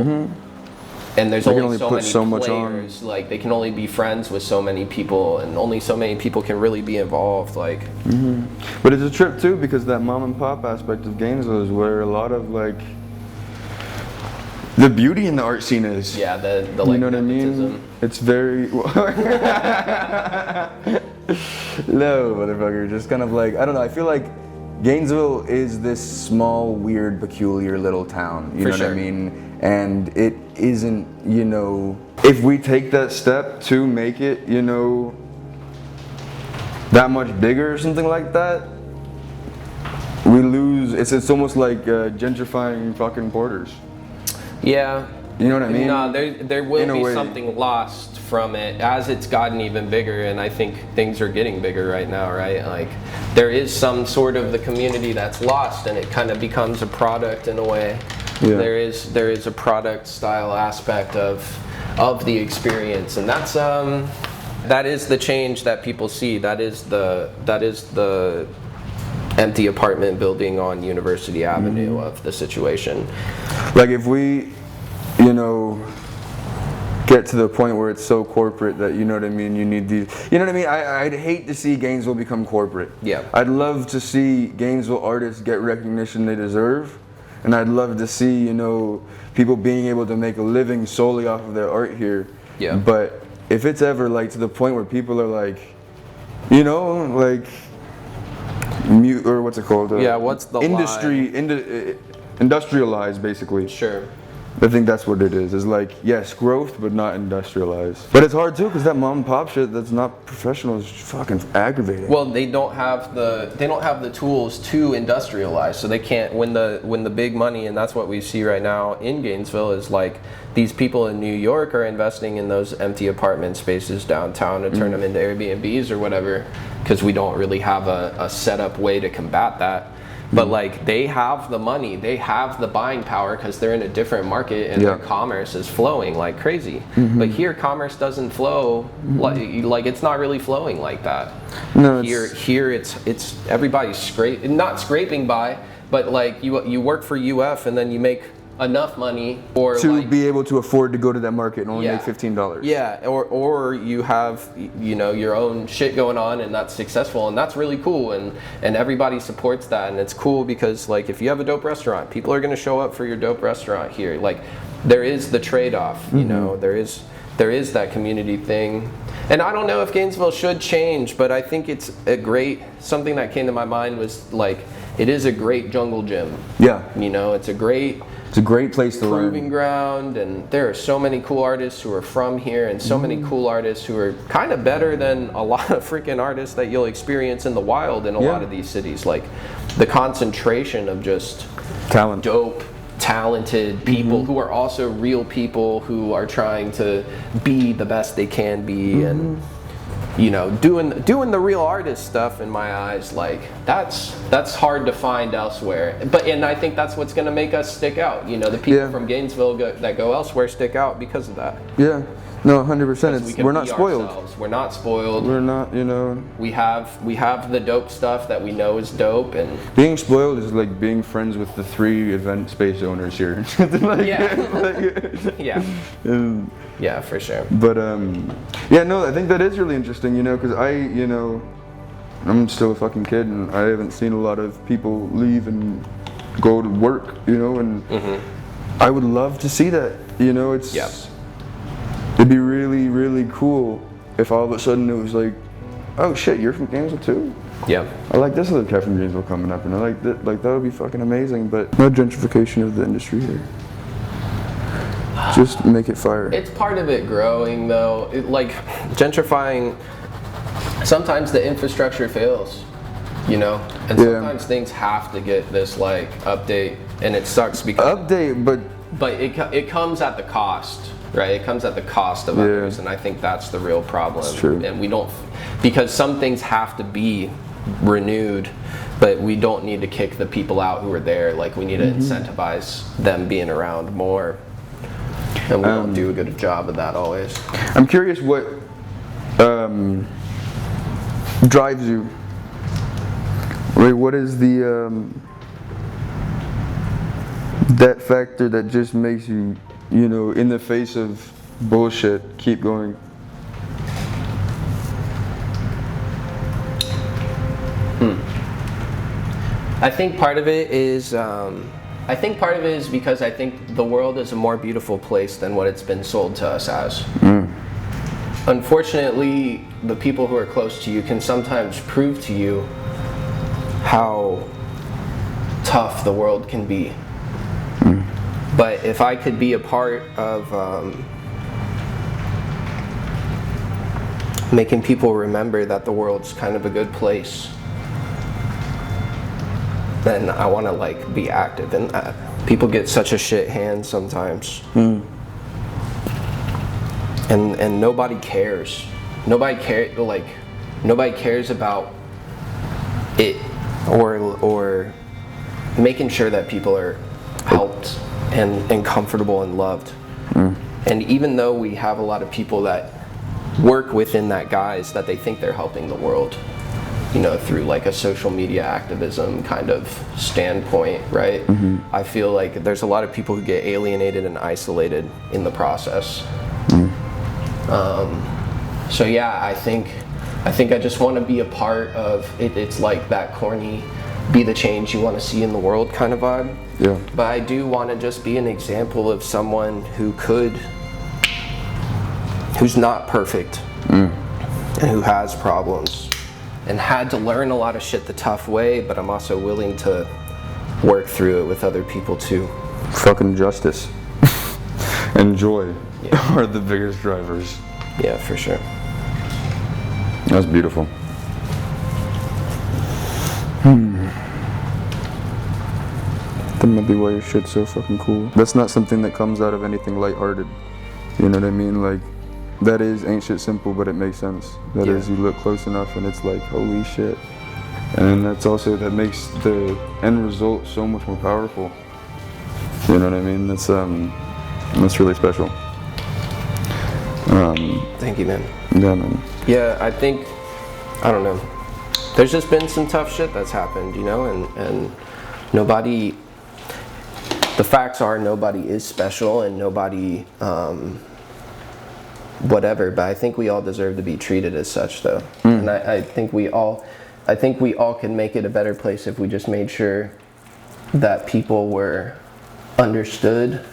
Speaker 2: And there's only so many players. Like they can only be friends with so many people, and only so many people can really be involved. Like,
Speaker 1: but it's a trip too, because that mom and pop aspect of Gainesville is where a lot of like the beauty in the art scene is.
Speaker 2: Yeah, the like,
Speaker 1: you know what I mean? It's very no, motherfucker. Just kind of like, I don't know. I feel like Gainesville is this small, weird, peculiar little town. You know what I mean? And it isn't, if we take that step to make it, that much bigger or something like that, we lose. It's almost like gentrifying fucking Porters.
Speaker 2: Yeah.
Speaker 1: You know what I mean?
Speaker 2: No, there will be something lost from it as it's gotten even bigger, and I think things are getting bigger right now, right? Like, there is some sort of the community that's lost, and it kind of becomes a product in a way. Yeah. There is a product style aspect of the experience, and that's That is the change that people see. That is the empty apartment building on University Avenue of the situation.
Speaker 1: Like if we, you know, get to the point where it's so corporate that, you know what I mean, you need these, you know what I mean, I'd hate to see Gainesville become corporate.
Speaker 2: Yeah.
Speaker 1: I'd love to see Gainesville artists get recognition they deserve, and I'd love to see, you know, people being able to make a living solely off of their art here.
Speaker 2: Yeah.
Speaker 1: But if it's ever like to the point where people are like, you know, like mute, or what's it called?
Speaker 2: Yeah, what's the
Speaker 1: industrialized, basically.
Speaker 2: Sure.
Speaker 1: I think that's what it is. It's like, yes, growth, but not industrialized. But it's hard too, because that mom and pop shit that's not professional is fucking aggravating.
Speaker 2: Well, they don't have the tools to industrialize, so they can't. When the big money, and that's what we see right now in Gainesville, is like these people in New York are investing in those empty apartment spaces downtown to turn them into Airbnbs or whatever, because we don't really have a set up way to combat that. But like they have the money, they have the buying power because they're in a different market and their commerce is flowing like crazy. But here commerce doesn't flow like it's not really flowing like that. No, here it's everybody's not scraping by, but like you work for UF and then you make enough money or
Speaker 1: to
Speaker 2: like,
Speaker 1: be able to afford to go to that market and only make $15.
Speaker 2: Yeah, or you have, you know, your own shit going on and that's successful and that's really cool and everybody supports that and it's cool because like if you have a dope restaurant, people are going to show up for your dope restaurant here. Like there is the trade-off, you know, there is that community thing. And I don't know if Gainesville should change, but I think it's something that came to my mind was like it is a great jungle gym. Yeah. You know, it's a great place to learn. Proving ground, and there are so many cool artists who are from here, and so many cool artists who are kind of better than a lot of freaking artists that you'll experience in the wild in a lot of these cities. Like the concentration of just dope, talented people who are also real people who are trying to be the best they can be and you know, doing the real artist stuff in my eyes, like that's hard to find elsewhere. And I think that's what's going to make us stick out. You know, the people from Gainesville that go elsewhere stick out because of that. Yeah, no, 100%. We're not spoiled. Ourselves. We're not spoiled. We're not, you know. We have the dope stuff that we know is dope, and
Speaker 1: being spoiled is like being friends with the 3 event space owners here.
Speaker 2: Yeah, for sure.
Speaker 1: But yeah, no, I think that is really interesting, you know, because I'm still a fucking kid and I haven't seen a lot of people leave and go to work, you know, and I would love to see that, you know, it'd be really, really cool if all of a sudden it was like, oh shit, you're from Gainesville too? Yeah. I like this other guy from Gainesville coming up, and I like that would be fucking amazing, but no gentrification of the industry here. Just make it fire.
Speaker 2: It's part of it growing though. Like gentrifying, sometimes the infrastructure fails, you know? And sometimes things have to get this like update and it sucks because but it comes at the cost, right? It comes at the cost of others, and I think that's the real problem.
Speaker 1: That's true.
Speaker 2: And we don't, because some things have to be renewed, but we don't need to kick the people out who are there. Like we need to incentivize them being around more. And we don't do a good job of that always.
Speaker 1: I'm curious what drives you. Like, what is the that factor that just makes you, you know, in the face of bullshit, keep going?
Speaker 2: I think part of it is because I think the world is a more beautiful place than what it's been sold to us as. Unfortunately, the people who are close to you can sometimes prove to you how tough the world can be. But if I could be a part of making people remember that the world's kind of a good place, then I want to like be active in that. People get such a shit hand sometimes, and nobody cares. Nobody cares about it or making sure that people are helped and comfortable and loved. And even though we have a lot of people that work within that guise that they think they're helping the world, you know, through like a social media activism kind of standpoint, right? I feel like there's a lot of people who get alienated and isolated in the process. So yeah, I think I just want to be a part of it. It's like that corny, be the change you want to see in the world kind of vibe.
Speaker 1: Yeah.
Speaker 2: But I do want to just be an example of someone who's not perfect and who has problems and had to learn a lot of shit the tough way, but I'm also willing to work through it with other people too.
Speaker 1: Fucking justice and joy are the biggest drivers.
Speaker 2: Yeah, for sure.
Speaker 1: That's beautiful. That might be why your shit's so fucking cool. That's not something that comes out of anything lighthearted. You know what I mean? Like, that is ain't shit simple, but it makes sense. That is, you look close enough and it's like, holy shit. And that's also, that makes the end result so much more powerful. You know what I mean? That's really special.
Speaker 2: Thank you, man.
Speaker 1: Yeah, man.
Speaker 2: Yeah, I think, I don't know. There's just been some tough shit that's happened, you know, and nobody, the facts are nobody is special and nobody, whatever, but I think we all deserve to be treated as such though. And I think we all can make it a better place if we just made sure that people were understood.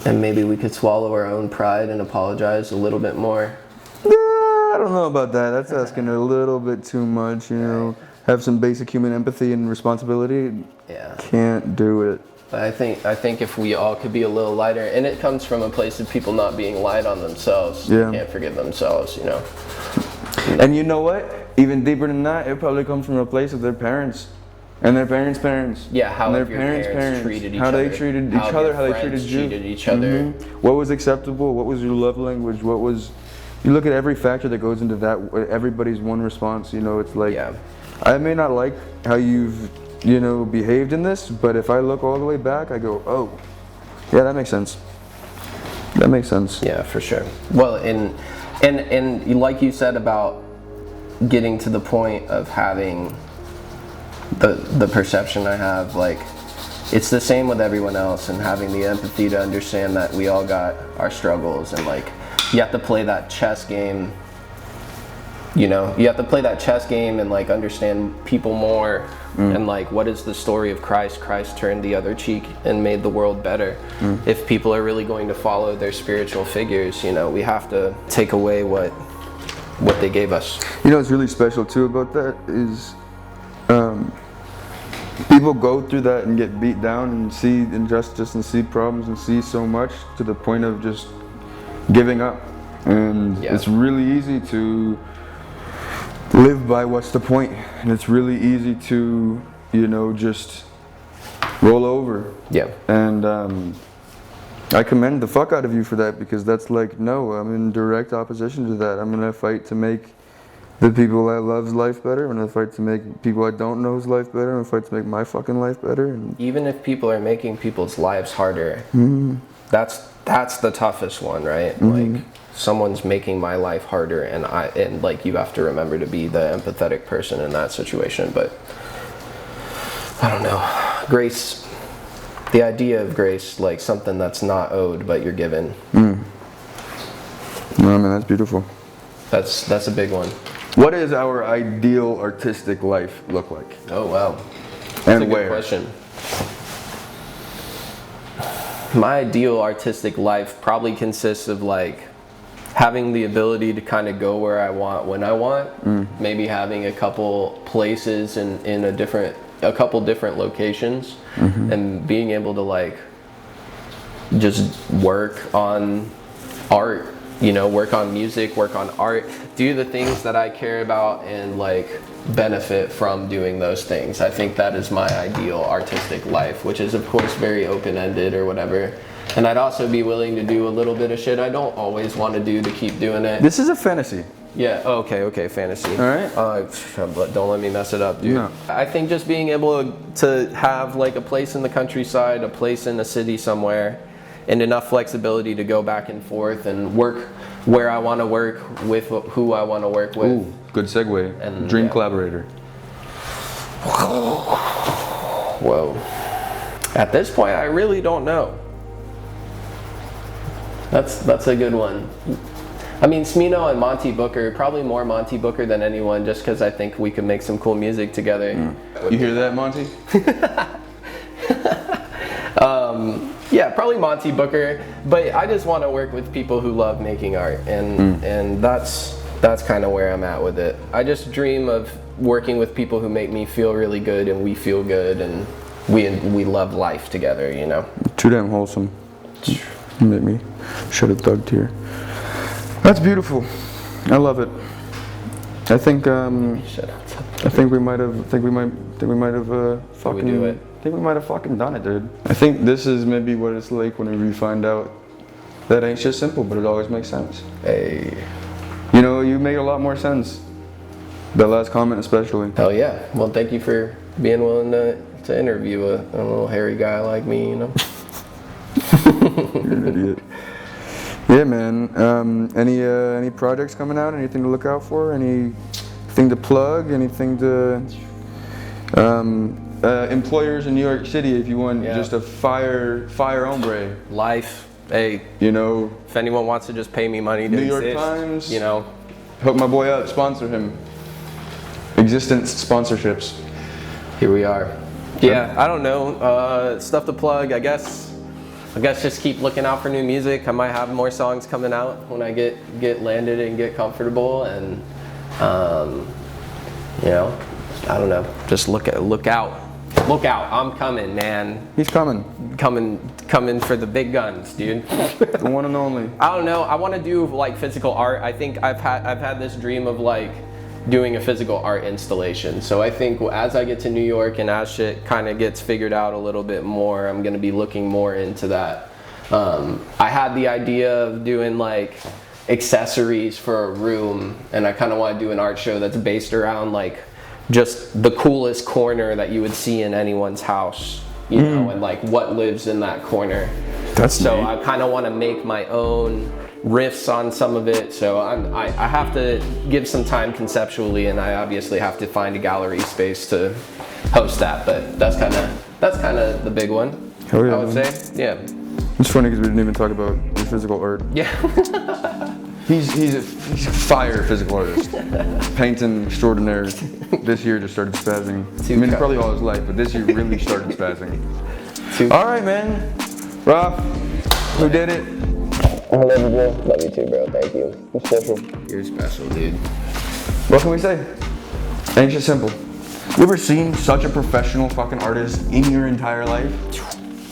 Speaker 2: And maybe we could swallow our own pride and apologize a little bit more.
Speaker 1: I don't know about that. That's asking a little bit too much, you know. Have some basic human empathy and responsibility.
Speaker 2: Yeah.
Speaker 1: Can't do it.
Speaker 2: But I think if we all could be a little lighter, and it comes from a place of people not being light on themselves.
Speaker 1: Yeah.
Speaker 2: They can't forgive themselves, you know.
Speaker 1: And you know what? Even deeper than that, it probably comes from a place of their parents. And their parents' parents.
Speaker 2: Yeah, how
Speaker 1: and their
Speaker 2: have your parents treated each
Speaker 1: how
Speaker 2: other.
Speaker 1: They treated each other, how they treated you.
Speaker 2: Treated each other.
Speaker 1: What was acceptable? What was your love language? What was... You look at every factor that goes into that, everybody's one response, you know, it's like...
Speaker 2: Yeah.
Speaker 1: I may not like how you've, you know, behaved in this, but if I look all the way back, I go, oh, yeah, that makes sense. That makes sense.
Speaker 2: Yeah, for sure. Well, and like you said about getting to the point of having the perception I have, like, it's the same with everyone else, and having the empathy to understand that we all got our struggles, and like, you have to play that chess game. You know, you have to play that chess game and like understand people more, and like, what is the story of Christ? Christ turned the other cheek and made the world better. If people are really going to follow their spiritual figures, you know, we have to take away what they gave us.
Speaker 1: You know what's really special too about that is people go through that and get beat down and see injustice and see problems and see so much to the point of just giving up. And it's really easy to live by what's the point, and it's really easy to, you know, just roll over.
Speaker 2: Yeah.
Speaker 1: And I commend the fuck out of you for that, because that's like, no, I'm in direct opposition to that. I'm gonna fight to make the people I love's life better. I'm gonna fight to make people I don't know's life better. I'm gonna fight to make my fucking life better. And
Speaker 2: even if people are making people's lives harder, that's the toughest one, right? Like, someone's making my life harder, and like, you have to remember to be the empathetic person in that situation. But I don't know, grace, the idea of grace, like something that's not owed but you're given.
Speaker 1: No, man, that's beautiful.
Speaker 2: That's a big one.
Speaker 1: What does our ideal artistic life look like?
Speaker 2: Oh wow,
Speaker 1: And
Speaker 2: that's a
Speaker 1: where?
Speaker 2: good question. My ideal artistic life probably consists of like having the ability to kind of go where I want when I want. Maybe having a couple places in a couple different locations, and being able to like just work on art, you know, work on music, work on art, do the things that I care about, and like benefit from doing those things. I think that is my ideal artistic life, which is of course very open-ended or whatever. And I'd also be willing to do a little bit of shit I don't always want to do to keep doing it.
Speaker 1: This is a fantasy.
Speaker 2: Yeah, okay, fantasy.
Speaker 1: All right.
Speaker 2: But don't let me mess it up, dude.
Speaker 1: No.
Speaker 2: I think just being able to have like a place in the countryside, a place in a city somewhere, and enough flexibility to go back and forth and work where I want to work with who I want to work with.
Speaker 1: Ooh, good segue.
Speaker 2: And,
Speaker 1: Dream
Speaker 2: yeah.
Speaker 1: collaborator.
Speaker 2: Whoa. At this point, I really don't know. That's a good one. I mean, Smino and Monty Booker, probably more Monty Booker than anyone, just because I think we could make some cool music together.
Speaker 1: You hear that, Monty?
Speaker 2: Yeah, probably Monty Booker, but I just want to work with people who love making art, and that's kind of where I'm at with it. I just dream of working with people who make me feel really good, and we feel good, and we love life together, you know?
Speaker 1: Too damn wholesome. You made me shed a thug tear. That's beautiful. I love it. I think we might have fucking
Speaker 2: do it.
Speaker 1: I think we might have fucking done it, dude. I think this is maybe what it's like whenever you find out that ain't just simple, but it always makes sense.
Speaker 2: Hey.
Speaker 1: You know, you make a lot more sense. That last comment especially.
Speaker 2: Hell yeah. Well, thank you for being willing to interview a little hairy guy like me, you know?
Speaker 1: You're an idiot. Yeah, man. Any projects coming out? Anything to look out for? Anything to plug? Anything to employers in New York City? If you want just a fire hombre.
Speaker 2: Life. Hey.
Speaker 1: You know.
Speaker 2: If anyone wants to just pay me money to
Speaker 1: New York
Speaker 2: exist,
Speaker 1: Times.
Speaker 2: you know.
Speaker 1: Hook my boy up. Sponsor him. Existence sponsorships.
Speaker 2: Here we are. Yeah. I don't know. Stuff to plug. I guess just keep looking out for new music. I might have more songs coming out when I get landed and get comfortable, and you know, I don't know. Just look out. I'm coming, man.
Speaker 1: He's coming.
Speaker 2: Coming for the big guns, dude.
Speaker 1: The one and only.
Speaker 2: I don't know. I want to do like physical art. I think I've had this dream of like doing a physical art installation. So I think as I get to New York and as shit kind of gets figured out a little bit more, I'm going to be looking more into that. I had the idea of doing like accessories for a room, and I kind of want to do an art show that's based around like just the coolest corner that you would see in anyone's house, you know, and like what lives in that corner.
Speaker 1: That's
Speaker 2: so
Speaker 1: neat.
Speaker 2: I kind of want to make my own riffs on some of it, so I have to give some time conceptually, and I obviously have to find a gallery space to host that, but that's kind of the big one.
Speaker 1: Hell yeah,
Speaker 2: I would
Speaker 1: man.
Speaker 2: say. Yeah.
Speaker 1: It's funny because we didn't even talk about your physical art.
Speaker 2: Yeah.
Speaker 1: He's a fire physical artist. Painting extraordinaire. This year just started spazzing. I mean, it's probably all his life, but this year really started spazzing. All right, man. Rob, who did it?
Speaker 2: I love you, bro. Love you too, bro. Thank you.
Speaker 1: You're special.
Speaker 2: You're special, dude.
Speaker 1: What can we say? Ain't just simple. You ever seen such a professional fucking artist in your entire life?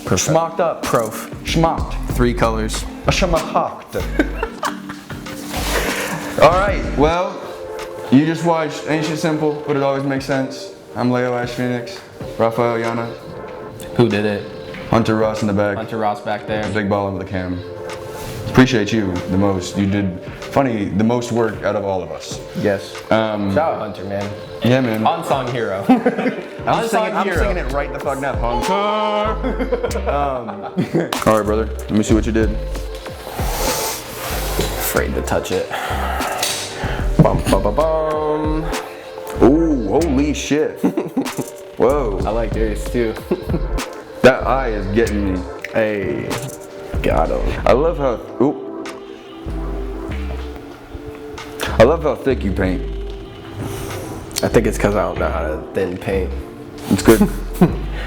Speaker 1: Schmocked up.
Speaker 2: Prof.
Speaker 1: Schmocked.
Speaker 2: 3 colors.
Speaker 1: A schmocked. All right, well, you just watched Ain't Shit Simple, but it always makes sense. I'm Leo Asch Phoenix, Raphael, Llana.
Speaker 2: Who did it?
Speaker 1: Hunter Ross in the back.
Speaker 2: Hunter Ross back there.
Speaker 1: Big ball over the cam. Appreciate you the most. You did, the most work out of all of us.
Speaker 2: Yes. Shout out Hunter, man.
Speaker 1: Yeah, man.
Speaker 2: Unsung hero.
Speaker 1: I'm singing it right the fuck now. Hunter! All right, brother. Let me see what you did.
Speaker 2: Afraid to touch it. Bum, bum, bum, bum.
Speaker 1: Ooh, holy shit. Whoa.
Speaker 2: I like yours too.
Speaker 1: That eye is getting me.
Speaker 2: Hey, got him.
Speaker 1: I love how thick you paint.
Speaker 2: I think it's because I don't know how to thin paint.
Speaker 1: It's good.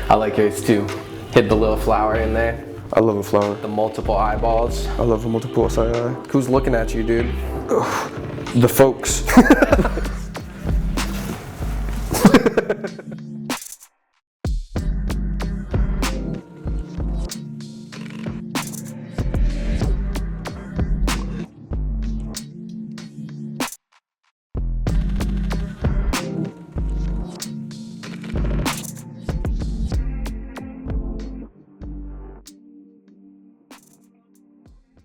Speaker 2: I like yours too. Hit the little flower in there.
Speaker 1: I love a flower.
Speaker 2: The multiple eyeballs.
Speaker 1: I love a multiple side eye.
Speaker 2: Who's looking at you, dude?
Speaker 1: The folks.